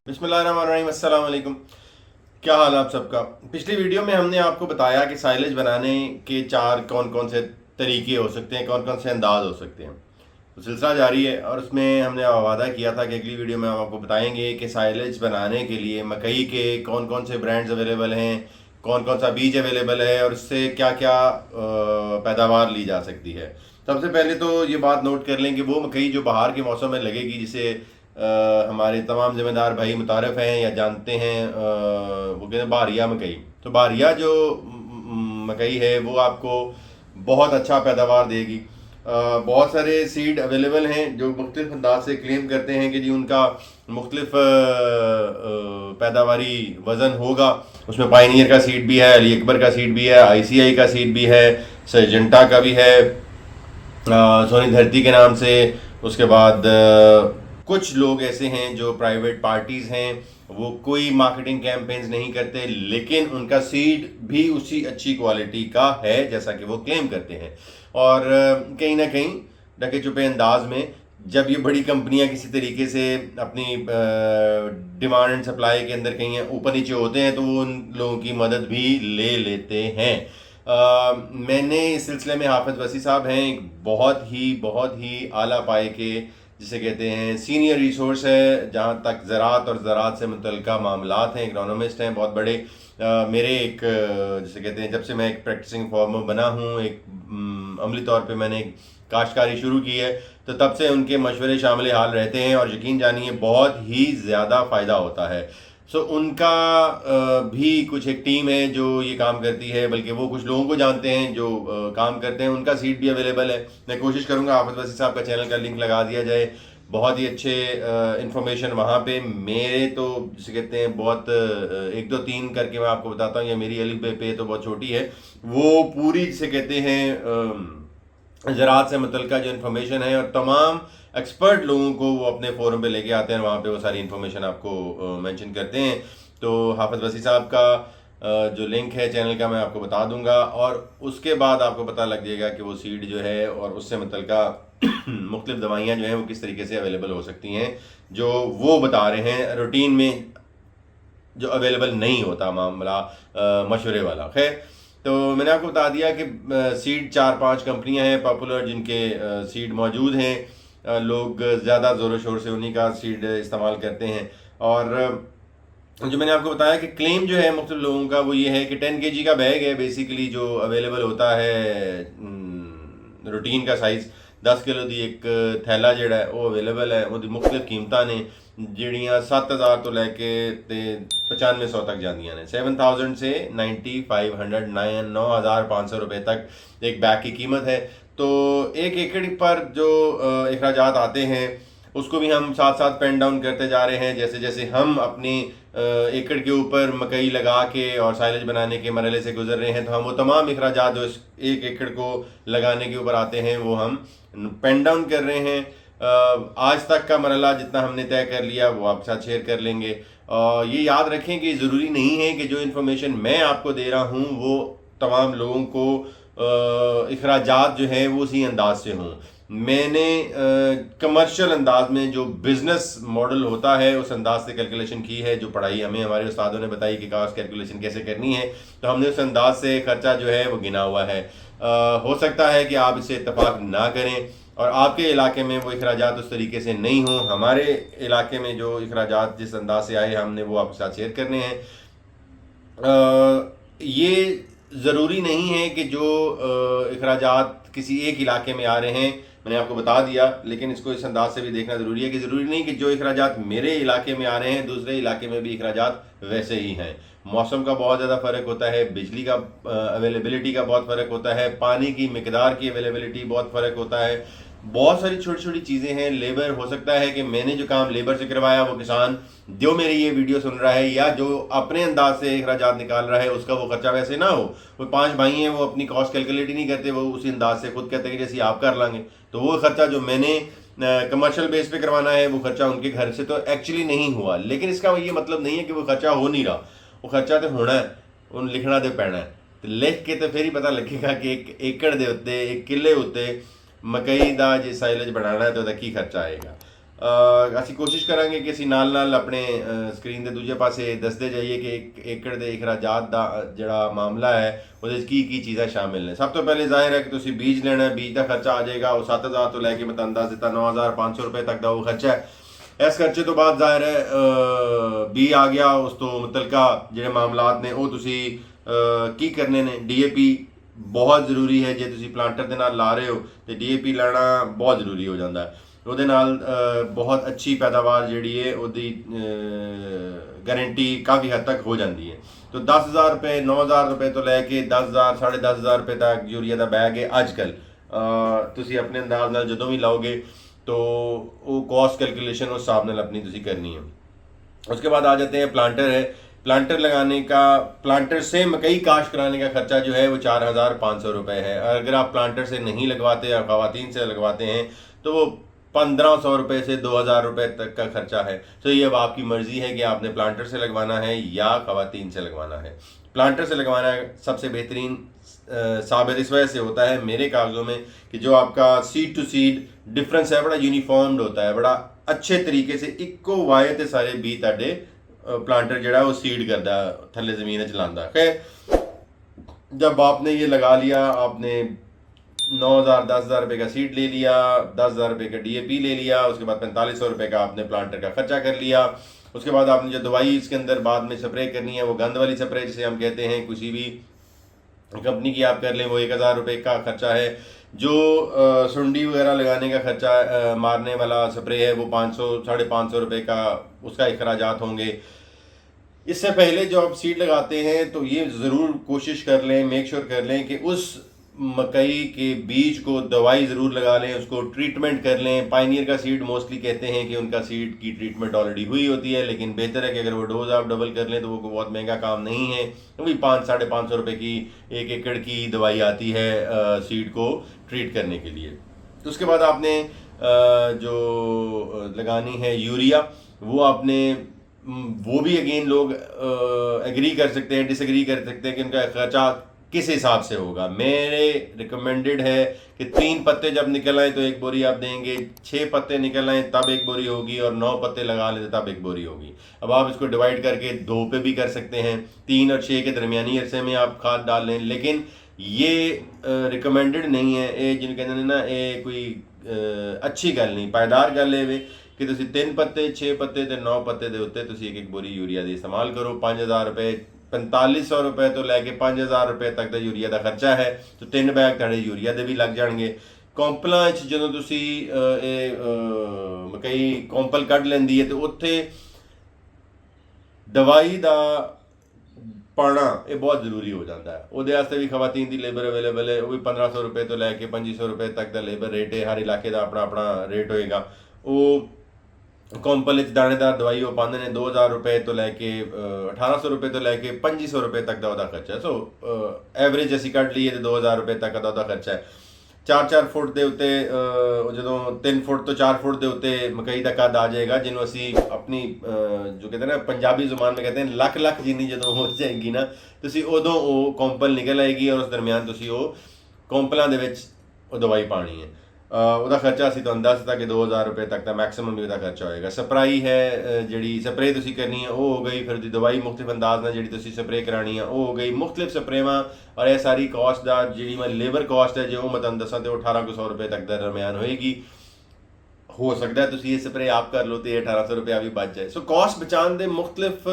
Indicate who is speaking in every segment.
Speaker 1: बिस्मिल्लाहिर्रहमानिर्रहीम, अस्सलाम वालेकुम। क्या हाल है आप सबका। पिछली वीडियो में हमने आपको बताया कि साइलेज बनाने के चार कौन कौन से तरीके हो सकते हैं, कौन कौन से अंदाज हो सकते हैं। तो सिलसिला जारी है और उसमें हमने वादा किया था कि अगली वीडियो में हम आपको बताएंगे कि साइलेज बनाने के लिए मकई के कौन कौन से ब्रांड्स अवेलेबल हैं, कौन कौन सा बीज अवेलेबल है और उससे क्या क्या पैदावार ली जा सकती है। सबसे पहले तो ये बात नोट कर लें कि वो मकई जो बाहर के मौसम में लगेगी, जिसे हमारे तमाम ज़िम्मेदार भाई मुतारफ़ हैं या जानते हैं, वो कहते हैं बारिया मकई। तो बारिया जो मकई है वो आपको बहुत अच्छा पैदावार देगी। बहुत सारे सीड अवेलेबल हैं जो मुख्तलिफ अंदाज से क्लेम करते हैं कि जी उनका मुख्तलिफ पैदावारी वज़न होगा। उसमें पाइनियर का सीड भी है, अली अकबर का सीड भी है, ICI का सीड भी है, सजेंटा का भी है, सोनी धरती के नाम से। उसके बाद कुछ लोग ऐसे हैं जो प्राइवेट पार्टीज़ हैं, वो कोई मार्केटिंग कैंपेन्स नहीं करते, लेकिन उनका सीड भी उसी अच्छी क्वालिटी का है जैसा कि वो क्लेम करते हैं। और कहीं ना कहीं ढके छुपे अंदाज में जब ये बड़ी कंपनियां किसी तरीके से अपनी डिमांड एंड सप्लाई के अंदर कहीं ऊपर नीचे होते हैं तो वो उन लोगों की मदद भी ले लेते हैं। मैंने इस सिलसिले में हाफिज़ वसी साहब हैं, एक बहुत ही आला पाए के, जिसे कहते हैं सीनियर रिसोर्स है जहाँ तक ज़रात और ज़रात से मुतल्लिका मामलात हैं, इकोनॉमिस्ट हैं बहुत बड़े। मेरे एक जिसे कहते हैं, जब से मैं एक प्रैक्टिसिंग फार्मर बना हूँ, एक अमली तौर पे मैंने एक काश्तकारी शुरू की है, तो तब से उनके मशवरे शामिल हाल रहते हैं और यकीन जानिए बहुत ही ज़्यादा फ़ायदा होता है। सो उनका भी कुछ एक टीम है जो ये काम करती है, बल्कि वो कुछ लोगों को जानते हैं जो काम करते हैं। उनका सीट भी अवेलेबल है। मैं कोशिश करूँगा हाफिज़ वसी साहब का चैनल का लिंक लगा दिया जाए। बहुत ही अच्छे इन्फॉर्मेशन वहाँ पे मेरे तो जिसे कहते हैं बहुत 1 2 3 करके मैं आपको बताता हूँ, या मेरी अली पे तो बहुत छोटी है, वो पूरी जिसे कहते हैं ज़राअत से मुतल्लिका जो इन्फॉर्मेशन है और तमाम एक्सपर्ट लोगों को वो अपने फोरम पे लेके आते हैं, वहाँ पे वो सारी इन्फॉर्मेशन आपको मेंशन करते हैं। तो हाफिज़ वसी साहब का जो लिंक है चैनल का मैं आपको बता दूंगा, और उसके बाद आपको पता लग जाएगा कि वो सीड जो है और उससे मुतल्लिका मुख्तलिफ दवाइयाँ जो हैं वो किस तरीके से अवेलेबल हो सकती हैं, जो वो बता रहे हैं रूटीन में जो अवेलेबल नहीं होता मामला मशवरे वाला। खैर, तो मैंने आपको बता दिया कि सीड 4-5 कंपनियां हैं पॉपुलर जिनके सीड मौजूद हैं। लोग ज़्यादा ज़ोर शोर से उन्हीं का सीड इस्तेमाल करते हैं। और जो मैंने आपको बताया कि क्लेम जो है मुख्तलिफ लोगों का वो ये है कि 10 kg का बैग है बेसिकली जो अवेलेबल होता है, रूटीन का साइज़ 10 किलो दी एक थैला जड़ा है वो अवेलेबल है। वो मुख्तलिफ कीमतां ने ਜਿਹੜੀਆਂ 7000 ਤੋਂ ਲੈ ਕੇ ਤੇ 9500 तक जांदियां ने। 7000 से 9500 9500 रुपए तक एक बैग की कीमत है। तो 1 एकड़ पर जो अखराजात आते हैं उसको भी हम साथ साथ पेन डाउन करते जा रहे हैं। जैसे जैसे हम अपनी एकड़ के ऊपर मकई लगा के और साइलेज बनाने के मरहले से गुजर रहे हैं, तो हम वो तमाम अखराजात जो इस 1 एकड़ को लगाने के ऊपर आते हैं वो हम पेन डाउन कर रहे हैं। आज तक का मरहला जितना हमने तय कर लिया वो आपके साथ शेयर कर लेंगे। ये याद रखें कि ज़रूरी नहीं है कि जो इन्फॉर्मेशन मैं आपको दे रहा हूँ वो तमाम लोगों को अखराजात जो हैं वो उसी अंदाज से हों। मैंने कमर्शियल अंदाज में जो बिज़नेस मॉडल होता है उस अंदाज से कैलकुलेशन की है। जो पढ़ाई हमें हमारे उस्तादों ने बताई कि कास्ट कैलकुलेशन कैसे करनी है, तो हमने उस अंदाज से ख़र्चा जो है वो गिना हुआ है। हो सकता है कि आप इससे इत्तफाक ना करें और आपके इलाके में वो अखराजात उस तरीके से नहीं हों। हमारे इलाके में जो अखराजात जिस अंदाज से आए हमने वो आपके साथ शेयर करने हैं। ये ज़रूरी नहीं है कि जो अखराजात किसी एक इलाके में आ रहे हैं, मैंने आपको बता दिया, लेकिन इसको इस अंदाज से भी देखना ज़रूरी है कि ज़रूरी नहीं कि जो अखराजात मेरे इलाके में आ रहे हैं दूसरे इलाके में भी अखराजात वैसे ही हैं। मौसम का बहुत ज़्यादा फ़र्क होता है, बिजली का अवेलेबिलिटी का बहुत फ़र्क होता है, पानी की मिकदार की अवेलेबिलिटी बहुत फ़र्क होता है, बहुत सारी छोटी छोटी चीज़ें हैं। लेबर, हो सकता है कि मैंने जो काम लेबर से करवाया वो किसान जो मेरी ये वीडियो सुन रहा है या जो अपने अंदाज से अखराजात निकाल रहा है उसका वो खर्चा वैसे ना हो। वो 5 भाई हैं, वो अपनी कॉस्ट कैलकुलेट ही नहीं करते, वो उसी अंदाज से खुद कहते हैं कि जैसे आप कर लाएंगे, तो वो खर्चा जो मैंने कमर्शियल बेस पे करवाना है वो खर्चा उनके घर से तो एक्चुअली नहीं हुआ। लेकिन इसका ये मतलब नहीं है कि वो खर्चा हो नहीं रहा, वो खर्चा तो होना है, उन लिखना तो पैना है। तो लिख के तो फिर ही पता लगेगा कि 1 एकड़ दे उत्ते 1 किले उत्ते मकई का जो साइलेज बनाना है तो की खर्चा आएगा। ਅਸੀਂ ਕੋਸ਼ਿਸ਼ ਕਰਾਂਗੇ ਕਿ ਅਸੀਂ ਨਾਲ ਆਪਣੇ ਸਕਰੀਨ ਦੇ ਦੂਜੇ ਪਾਸੇ ਦੱਸਦੇ ਜਾਈਏ ਕਿ 1 ਏਕੜ ਦੇ ਅਖਰਾਜਾਤ ਦਾ ਜਿਹੜਾ ਮਾਮਲਾ ਹੈ ਉਹਦੇ ਵਿੱਚ ਕੀ ਚੀਜ਼ਾਂ ਸ਼ਾਮਿਲ ਨੇ। ਸਭ ਤੋਂ ਪਹਿਲੇ ਜ਼ਾਹਿਰ ਹੈ ਕਿ ਤੁਸੀਂ ਬੀਜ ਲੈਣਾ, ਬੀਜ ਦਾ ਖਰਚਾ ਆ ਜਾਏਗਾ ਉਹ 7000 ਤੋਂ ਲੈ ਕੇ, ਮੈਂ ਤੁਹਾਨੂੰ ਦੱਸ ਦਿੱਤਾ 9500 ਰੁਪਏ ਤੱਕ ਦਾ ਉਹ ਖਰਚਾ ਹੈ। ਇਸ ਖਰਚੇ ਤੋਂ ਬਾਅਦ ਜ਼ਾਹਿਰ ਹੈ ਬੀ ਆ ਗਿਆ, ਉਸ ਤੋਂ ਮੁਤਲਕਾ ਜਿਹੜੇ ਮਾਮਲਾਤ ਨੇ ਉਹ ਤੁਸੀਂ ਕੀ ਕਰਨੇ ਨੇ। DAP ਬਹੁਤ ਜ਼ਰੂਰੀ ਹੈ, ਜੇ ਤੁਸੀਂ ਪਲਾਂਟਰ ਦੇ ਨਾਲ ਲਾ ਰਹੇ ਹੋ ਤੇ DAP ਲਾਣਾ ਬਹੁਤ ਜ਼ਰੂਰੀ ਹੋ ਜਾਂਦਾ ਹੈ। ਉਹਦੇ ਨਾਲ ਬਹੁਤ ਅੱਛੀ ਪੈਦਾਵਾਰ ਜਿਹੜੀ ਹੈ ਉਹਦੀ ਗਾਰੰਟੀ ਕਾਫੀ ਹੱਦ ਤੱਕ ਹੋ ਜਾਂਦੀ ਹੈ। तो 10,000 रुपये 9,000 रुपये तो लैके 10,000 10,500 रुपये तक यूरिया का बैग है अजकल। तुसी अपने अंदाज नाल जदों भी लाओगे तो वो कॉस्ट कैलकुलेशन उस हिसाब नाल अपनी तुसी करनी है। उसके बाद आ जाते हैं प्लांटर है। प्लांटर लगाने का, प्लांटर से मकई काश्त कराने का खर्चा जो है वो 4,500 रुपये है। अगर आप प्लांटर से नहीं लगवाते या खवातीन से लगवाते हैं तो वो 1,500 रुपये से 2,000 रुपये तक का खर्चा है। तो ये अब आपकी मर्ज़ी है कि आपने प्लांटर से लगवाना है या खवातीन से लगवाना है। प्लांटर से लगवाना सबसे बेहतरीन साबित इस वजह से होता है मेरे कागज़ों में कि जो आपका सीड टू सीड डिफरेंस है बड़ा यूनिफॉर्म्ड होता है, बड़ा अच्छे तरीके से इक्को वाए ते सारे बी ताडे प्लांटर जड़ा वो सीड करता थले ज़मीन चलाता। खैर जब आपने ये लगा लिया, आपने 9,000 10,000 रुपये का सीड ले लिया, 10,000 रुपये का DAP ले लिया, उसके बाद 4,500 रुपये का आपने प्लांटर का खर्चा कर लिया। उसके बाद आपने जो दवाई इसके अंदर बाद में स्प्रे करनी है वो गंद वाली स्प्रे जिसे हम कहते हैं, किसी भी कंपनी की आप कर लें, वो 1,000 रुपये का खर्चा है। जो सुंडी वगैरह लगाने का खर्चा मारने वाला स्प्रे है वो 500 550 रुपये का उसका अखराजात होंगे। इससे पहले जो आप सीड लगाते हैं तो ये ज़रूर कोशिश कर लें, मेक श्योर कर लें कि उस मकई के बीज को दवाई ज़रूर लगा लें, उसको ट्रीटमेंट कर लें। पायनियर का सीड मोस्टली कहते हैं कि उनका सीड की ट्रीटमेंट ऑलरेडी हुई होती है, लेकिन बेहतर है कि अगर वो डोज आप डबल कर लें तो वो बहुत महंगा काम नहीं है। तो भी 500-550 रुपये की 1 एकड़ की दवाई आती है सीड को ट्रीट करने के लिए। तो उसके बाद आपने जो लगानी है यूरिया, वो आपने वो भी अगेन लोग एग्री कर सकते हैं, डिसएग्री कर सकते हैं कि उनका खर्चा किस हिसाब से होगा। मेरे रिकमेंडेड है कि 3 पत्ते जब निकल आए तो 1 बोरी आप देंगे, 6 पत्ते निकल आए तब 1 बोरी होगी, और 9 पत्ते लगा लेते तब 1 बोरी होगी। अब आप इसको डिवाइड करके 2 पे भी कर सकते हैं, 3 और 6 के दरमियानी अरसे में आप खाद डाल लें, लेकिन ये रिकमेंडेड नहीं है। ये जिन कहते हैं ना, ये कोई अच्छी गल नहीं, पायदार गल है कि तुसी 3 पत्ते 6 पत्ते ते 9 पत्ते दे उत्ते तुसी 1 बोरी यूरिया दी इस्तेमाल करो। 5,000 रुपये 4,500 रुपये तो लैके 5,000 रुपये तक का यूरिया का खर्चा है, तो 3 बैग तुहाडे यूरिया दे भी लग जाएंगे। कौंपलां जो तुसी मकई कौंपल कढ़ लैंदी है तो उत्थे दवाई दा पाना ये बहुत जरूरी हो जाता है। उहदे वास्ते भी खवातीन की लेबर अवेलेबल है, वो भी 1,500 रुपये तो लैके 2,500 रुपये तक का लेबर रेट है। हर इलाके का अपना अपना रेट होएगा। वो कौंपल दानेदार दवाई वो पाते हैं 2,000 रुपये तो लैके 1,800 रुपये तो लैके 2,500 रुपये तक का वह खर्चा है। सो एवरेज असी कट लीए तो 2,000 रुपये तक का वह खर्चा है। 4-4 फुट के उत्ते जो 3 फुट तो 4 फुट के उत्ते मकई का कद आ जाएगा, जिन्हों असी अपनी जो कहते हैं ना पंजाबी जुबान में कहते हैं लख जिन्नी जो हो जाएगी ना, तुसी उदों वो कौंपल निकल आएगी और उस दरमियान तुसी वो कौंपलों के विच दवाई पानी है। ਉਹਦਾ ਖਰਚਾ ਅਸੀਂ ਤੁਹਾਨੂੰ ਦੱਸ ਦਿੱਤਾ ਕਿ 2,000 रुपये तक का मैक्सिमम ਉਹਦਾ ਖਰਚਾ ਹੋਏਗਾ। ਸਪਰਾਈ ਹੈ ਜਿਹੜੀ ਸਪਰੇ ਤੁਸੀਂ ਕਰਨੀ ਹੈ ਉਹ ਹੋ ਗਈ, ਫਿਰ ਦੀ ਦਵਾਈ ਮੁxtਲਿਫ ਅੰਦਾਜ਼ ਨਾਲ ਜਿਹੜੀ ਤੁਸੀਂ ਸਪਰੇ ਕਰਾਣੀ ਹੈ ਉਹ ਹੋ ਗਈ। ਮੁxtਲਿਫ ਸਪਰੇਵਾਂ ਔਰ ਇਹ ਸਾਰੀ ਕਾਸਟ ਦਾ ਜਿਹੜੀ ਮੈਂ ਲੇਬਰ ਕਾਸਟ ਹੈ ਜੇ ਉਹ ਮੈਂ ਤੁਹਾਨੂੰ ਦੱਸਾਂ ਤੇ ਉਹ 1,800 रुपये तक ਦਾ ਦਰਮਿਆਨ ਹੋਏਗੀ। हो सकता है तुसी ये स्प्रे आप कर लो तो 1,800 रुपया भी बच जाए। सो कॉस्ट बचाने के मुख्तलिफ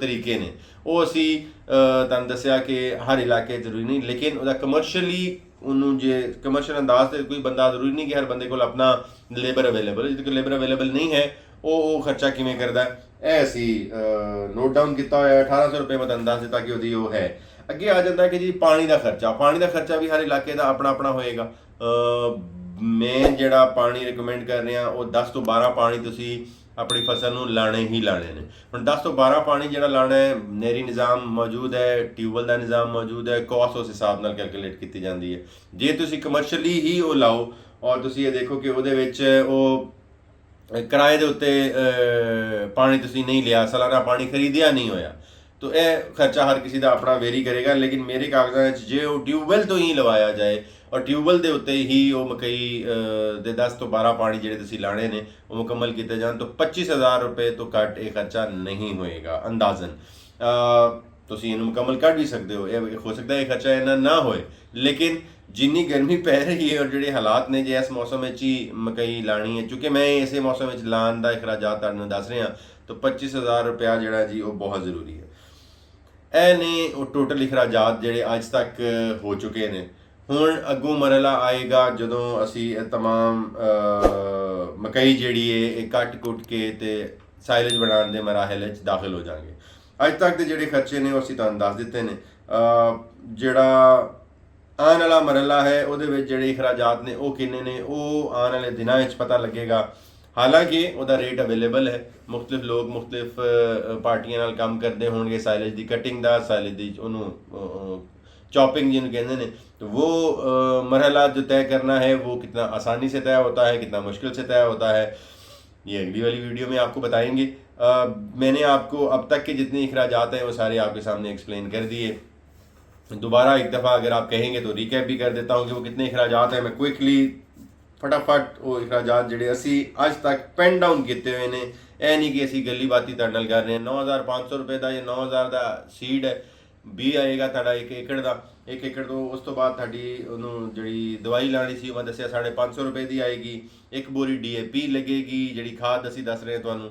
Speaker 1: तरीके ने, वो असी तुहानूं दस्सिया कि हर इलाके जरूरी नहीं, लेकिन वह कमर्शली उन्होंने जे कमर्शल अंदाज से कोई बंदा जरूरी नहीं कि हर बंदे को अपना लेबर अवेलेबल है। जिसको लेबर अवेलेबल नहीं है वो खर्चा किमें करता है, यह असी नोट डाउन किया होया। 1,800 रुपये मैं तुहानूं दस दिता कि वो है। अगे आ जाता है कि जी पानी का खर्चा, पानी का खर्चा भी हर इलाके का अपना अपना होएगा। मैं ਜਿਹੜਾ पानी रिकमेंड कर रहा वो 10 ਤੋਂ 12 पानी तुसी अपनी फसल ਨੂੰ ਲਾਣੇ ਹੀ ਲਾਣੇ ਨੇ। ਹੁਣ 10 ਤੋਂ 12 पानी ਜਿਹੜਾ ਲਾਣਾ ਹੈ, ਨਹਿਰੀ ਨਿਜ਼ਾਮ ਮੌਜੂਦ ਹੈ, ਟਿਊਬਵੈਲ ਦਾ ਨਿਜ਼ਾਮ ਮੌਜੂਦ ਹੈ, ਕਾਸਟ ਉਸ ਹਿਸਾਬ ਨਾਲ ਕੈਲਕੂਲੇਟ ਕੀਤੀ ਜਾਂਦੀ ਹੈ। ਜੇ ਤੁਸੀਂ ਕਮਰਸ਼ਲੀ ਹੀ ਉਹ ਲਾਓ ਔਰ ਤੁਸੀਂ ਇਹ ਦੇਖੋ ਕਿ ਉਹਦੇ ਵਿੱਚ ਉਹ ਕਿਰਾਏ ਦੇ ਉੱਤੇ ਪਾਣੀ ਤੁਸੀਂ ਨਹੀਂ ਲਿਆ, ਸਾਲਾਨਾ ਪਾਣੀ ਖਰੀਦਿਆ ਨਹੀਂ ਹੋਇਆ, तो यह खर्चा हर किसी का अपना वेरी करेगा। लेकिन मेरे कागजात जे वो ट्यूबवैल तो ही लवाया जाए और ट्यूबल के उत्ते ही वो मकई दे 10 तो 12 पानी जिहड़े तुसीं लाने ने वो मुकम्मल किए जान तो 25,000 रुपये तो घट ये खर्चा नहीं होएगा अंदाजन। तुसीं इहनूं मुकम्मल कर भी सकते हो, हो सकता है ये खर्चा इन्ना ना होए, लेकिन जिन्नी गर्मी पै रही है और जिहड़े हालात ने जे इस मौसम में ही मकई लानी है, चूँकि मैं इसे मौसम में लाने का अखराजात तुहानूं दस रहा, तो 25,000 रुपया जिहड़ा जी वो बहुत ज़रूरी है। ए ने वो टोटल अखराजात जिहड़े अज तक हो चुके हैं। हुण अगों मरला आएगा जदों असी तमाम मकई जिहड़ी है कट कुट के ते साइलेज बनाने के मराहल दाखिल हो जाएंगे। अज तक के जिहड़े खर्चे ने असीं तुहानूं दस दिते ने। जिहड़ा आने वाला मरला है वो जिहड़े अखराजात ने वो किन्ने ने वो आने वाले दिनों पता लगेगा। हालांकि वह रेट अवेलेबल है, मुख्तलिफ लोग मुख्तलिफ पार्टियां नाल काम करते होंगे साइलेज की कटिंग का, साइलेज की उन्होंने चॉपिंग जिन्होंने कहते हैं, तो वो मरहला जो तय करना है वो कितना आसानी से तय होता है, कितना मुश्किल से तय होता है, ये अगली वाली वीडियो में आपको बताएंगे। मैंने आपको अब तक के जितने अखराजात हैं वो सारे आपके सामने एक्सप्लेन कर दिए। दोबारा एक दफ़ा अगर आप कहेंगे तो रिकैप भी कर देता हूँ कि वो कितने अखराजात हैं। मैं क्विकली फटाफट वो अखराजात जिहड़े असी अज तक पेन डाउन किए हुए हैं, यह नहीं कि असी गली बाती तुहाडे नाल कर रहे हैं। 9,500 रुपये का या 9,000 का सीड है, बी आएगा तुहाडा 1 एकड़ का। 1 एकड़ तो उस तो बाद तुहाडी उन्होंने जिहड़ी दवाई लानी सी मैं दस्सिया 550 रुपये की आएगी। एक बोरी DAP लगेगी, जिहड़ी खाद असी दस रहे हैं तुहानूं।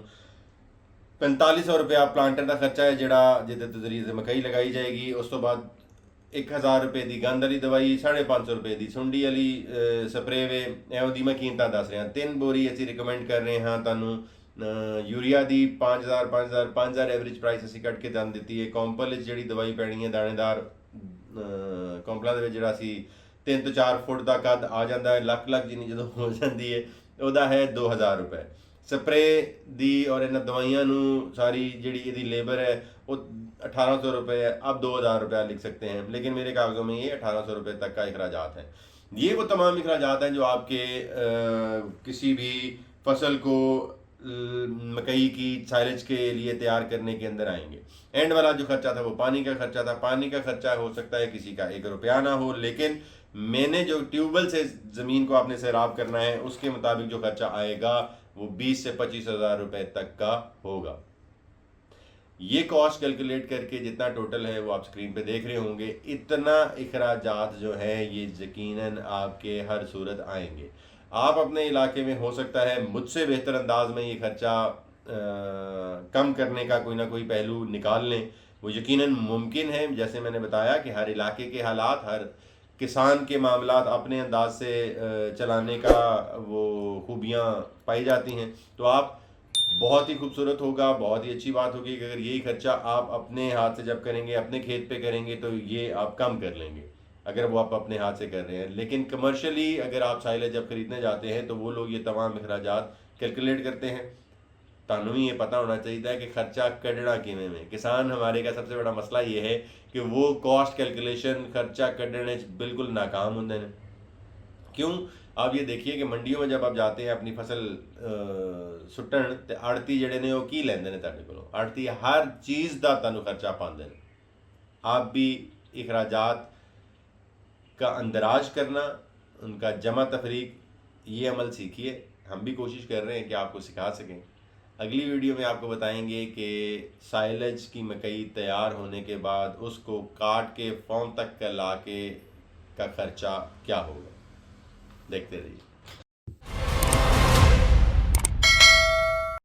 Speaker 1: 4500 रुपया प्लांटर का खर्चा है जिहड़ा जिहदे ते जरिए मकई लगाई जाएगी। उस तो बाद 1000 रुपये की गंद वाली दवाई, 550 रुपये की सुंडी वाली स्प्रे वे, एवं दी मैं कीमत दस रहा। 3 बोरी असी रिकमेंड कर रहे हैं तुहानूं यूरिया की 5,000 एवरेज प्राइस असी कट के दन दी है। कॉम्पल जी दवाई पैनी है दानेदार कॉम्पलों के असी 3 तो 4 फुट का कद आ जाता है, लख जिनी जो हो जाती है वह है 2,000 रुपये। स्प्रे दी और इन्होंने दवाइयां सारी जी लेबर है वो 1,800 रुपये है। अब 2,000 रुपया लिख सकते हैं, लेकिन मेरे कागज़ों में ये 1,800 रुपये तक का अखराजात है। ये वो तमाम अखराजात हैं जो आपके किसी भी फसल को मकई की साइलेज के लिए तैयार करने के अंदर आएंगे। एंड वाला जो खर्चा था वो पानी का खर्चा था। पानी का खर्चा हो सकता है किसी का 1 रुपया ना हो, लेकिन मैंने जो ट्यूबवेल से ज़मीन को आपने सैराब करना है उसके मुताबिक जो खर्चा आएगा वो 20 से 25,000 रुपये तक का होगा। ये कॉस्ट कैलकुलेट करके जितना टोटल है वो आप स्क्रीन पे देख रहे होंगे। इतना अखराजात जो है ये यकीनन आपके हर सूरत आएंगे। आप अपने इलाके में हो सकता है मुझसे बेहतर अंदाज में ये खर्चा कम करने का कोई ना कोई पहलू निकाल लें, वो यकीनन मुमकिन है। जैसे मैंने बताया कि हर इलाके के हालात, हर किसान के मामलात अपने अंदाज से चलाने का वो खूबियाँ पाई जाती हैं। तो आप बहुत ही खूबसूरत होगा, बहुत ही अच्छी बात होगी कि अगर यही खर्चा आप अपने हाथ से जब करेंगे, अपने खेत पे करेंगे, तो ये आप कम कर लेंगे अगर वो आप अपने हाथ से कर रहे हैं। लेकिन कमर्शियली अगर आप साइलेज जब खरीदने जाते हैं तो वो लोग ये तमाम अखराजात कैलकुलेट करते हैं। तुहानूं भी ये पता होना चाहिए है कि खर्चा कढ़ना किवें में। किसान हमारे का सबसे बड़ा मसला ये है कि वो कॉस्ट कैलकुलेशन खर्चा कढ़ने बिल्कुल नाकाम होंदे हैं। क्यों? आप ये देखिए कि मंडियों में जब आप जाते हैं अपनी फसल सुट्टन तो आड़ती जड़े ने वो की लेंदे ने तुहाडे कोलों। आड़ती हर चीज़ का तुहानूं खर्चा पाते हैं। आप भी अखराजात का अंदराज करना, उनका जमा तफरीक, ये अमल सीखिए। हम भी कोशिश कर रहे हैं कि आपको सिखा सकें। अगली वीडियो में आपको बताएंगे कि साइलेज की मकई तैयार होने के बाद उसको काट के फॉर्म तक का ला के का खर्चा क्या होगा। देखते रहिए।